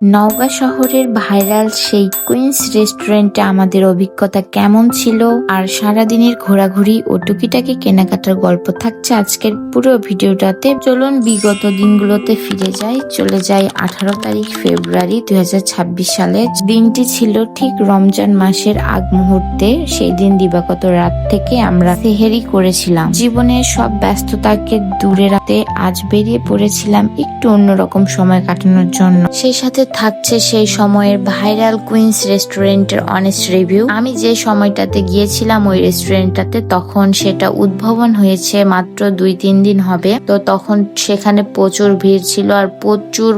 নওগাঁ শহরের ভাইরাল সেই কুইন্স রেস্টুরেন্টে আমাদের অভিজ্ঞতা কেমন ছিল আর সারাদিনের ঘোরাঘুরি ও টুকিটাকি কেনাকাটার গল্প থাকছে আজকের পুরো ভিডিওটাতে। চলুন বিগত দিনগুলোতে ফিরে যাই। চলে যাই 18 তারিখ ফেব্রুয়ারি 2026 সালে। দিনটি ছিল ঠিক রমজান মাসের আগ মুহূর্তে। সেই দিন দিবাগত রাত থেকে আমরা সেহেরি করেছিলাম। জীবনের সব ব্যস্ততাকে দূরে রাখতে আজ বেরিয়ে পড়েছিলাম একটু অন্যরকম সময় কাটানোর জন্য। সেই সাথে থাকছে সেই সময়ের ভাইরাল কুইন্স রেস্টুরেন্টের অনেস্ট রিভিউ। আমি যে সময়টাতে গিয়েছিলাম ওই রেস্টুরেন্টটাতে, তখন সেটা উদ্ভাবন হয়েছে মাত্র 2-3 দিন হবে। তো তখন সেখানে প্রচুর ভিড় ছিল আর প্রচুর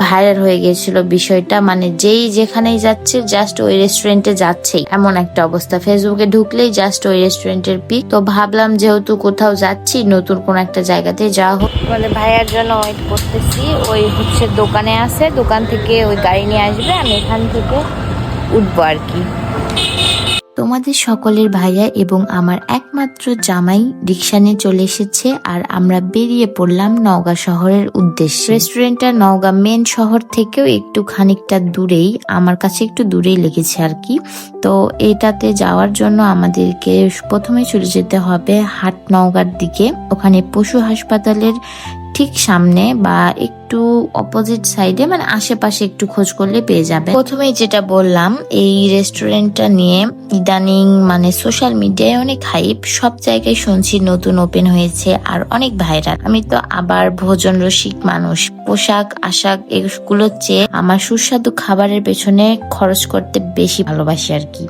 ভাইরাল হয়ে গেছিল বিষয়টা। যেই যেখানেই যাচ্ছে জাস্ট ওই রেস্টুরেন্টে যাচ্ছেই, এমন একটা অবস্থা। ফেসবুকে ঢুকলেই জাস্ট ওই রেস্টুরেন্টের পিক। তো ভাবলাম যেহেতু কোথাও যাচ্ছি, নতুন কোন একটা জায়গাতে যাওয়া হোক বলে ভাইয়ার জন্য ওয়েট করতেছি। ওই দোকানে আছে, দোকান থেকে ওই গাড়ি নিয়ে আসবে, আমি এখান থেকে উঠবো আর কি। তোমাদের সকলের ভাইয়া এবং আমার একমাত্র জামাই রিক্সা নিয়ে চলে এসেছে আর আমরা বেরিয়ে পড়লাম নওগাঁ শহরের উদ্দেশ্যে। রেস্টুরেন্টটা নওগাঁ মেন শহর থেকেও একটু খানিকটা দূরেই, আমার কাছে একটু দূরেই লেগেছে আর কি। তো এটাতে যাওয়ার জন্য আমাদেরকে প্রথমে চলে যেতে হবে হাট নওগাঁর দিকে। ওখানে পশু হাসপাতালের ঠিক সামনে বা একটু অপোজিট সাইডে, আশেপাশে একটু খোঁজ করলে পেয়ে যাবে। প্রথমেই যেটা বললাম, এই রেস্টুরেন্টটা নিয়ে ইদানিং সোশ্যাল মিডিয়ায় অনেক হাইপ। সব জায়গায় শুনছি নতুন ওপেন হয়েছে আর অনেক ভাইরাল। আমি তো আবার ভোজন রসিক মানুষ, পোশাক আশাক এগুলোর চেয়ে আমার সুস্বাদু খাবারের পেছনে খরচ করতে বেশি ভালোবাসি আর কি।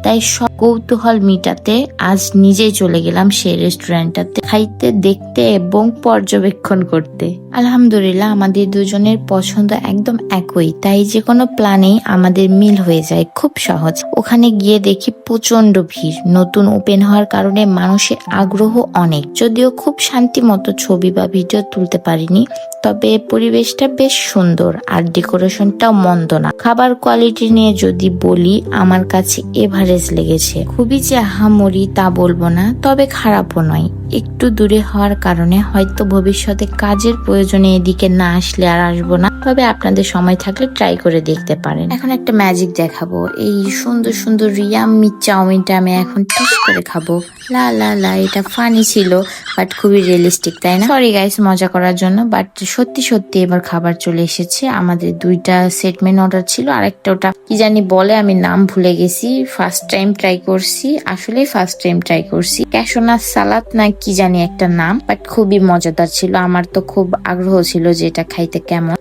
তাই সব কৌতূহল মিটাতে আজ নিজেই চলে গেলাম সেই রেস্টুরেন্টটাতে, খাইতে, দেখতে এবং পর্যবেক্ষণ করতে। আলহামদুলিল্লাহ আমাদের দুজনের পছন্দ একদম একই, তাই যে কোনো প্ল্যানেই আমাদের মিল হয়ে যায় খুব সহজ। ওখানে গিয়ে দেখি প্রচন্ড ভিড়। নতুন ওপেন হওয়ার কারণে মানুষের আগ্রহ অনেক। যদিও খুব শান্তি মতো ছবি বা ভিডিও তুলতে পারিনি, তবে পরিবেশটা বেশ সুন্দর আর ডেকোরেশনটাও মন্দ না। খাবার কোয়ালিটি নিয়ে যদি বলি, আমার কাছে এভারেজ লেগেছে। খুবই যে আহামরি তা বলবো না, তবে খারাপও নয়। একটু দূরে হওয়ার কারণে হয়তো ভবিষ্যতে কাজের প্রয়োজনে এদিকে না আসলে আর আসবো না, তবে আপনাদের সময় থাকলে ট্রাই করে দেখতে পারেন। এখন একটা ম্যাজিক দেখাবো। এই সুন্দর সুন্দর ইয়াম্মি চাউমিনটা আমি এখন টেস্ট করে খাবো। লা লা লা, এটা ফানি ছিল বাট খুবই রিয়েলিস্টিক, তাই না? সরি গাইস, মজা করার জন্য, বাট সত্যি সত্যি এবার খাবার চলে এসেছে। আমাদের 2টা সেট মেন অর্ডার ছিল, আরেকটা ওটা কি জানি বলে, আমি নাম ভুলে গেছি। ফার্স্ট টাইম ট্রাই করছি, আসলে ফার্স্ট টাইম ট্রাই করছি। ক্যাশোনা সালাদ না কি জানি একটা নাম, বাট খুবই মজাদার ছিল। আমার তো খুব আগ্রহ ছিল যে এটা খাইতে কেমন।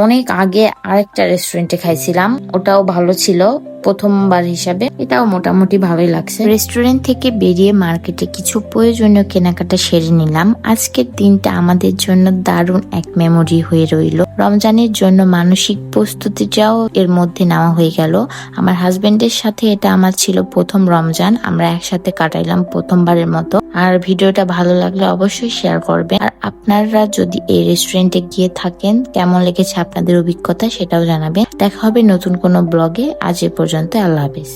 অনেক আগে আরেকটা রেস্টুরেন্টে খাইছিলাম, ওটাও ভালো ছিল প্রথমবার হিসাবে, এটাও মোটামুটি ভালোই লাগছে। রেস্টুরেন্ট থেকে বেরিয়ে মার্কেটে কিছু প্রয়োজনীয় কেনাকাটা সেরে নিলাম। আজকের দিনটা আমাদের জন্য দারুণ এক মেমোরি হয়ে রইল। রমজানের জন্য মানসিক প্রস্তুতিটাও এর মধ্যে নেওয়া হয়ে গেল। আমার হাজবেন্ডের সাথে এটা আমার ছিল প্রথম রমজান, আমরা একসাথে কাটাইলাম প্রথমবারের মতো। আর ভিডিওটা ভালো লাগলে অবশ্যই শেয়ার করবেন। আর আপনারা যদি এই রেস্টুরেন্টে গিয়ে থাকেন, কেমন লেগেছে আপনাদের অভিজ্ঞতা সেটাও জানাবেন। দেখা হবে নতুন কোনো ব্লগে। আজ এ পর্যন্ত, আল্লাহ হাফেজ।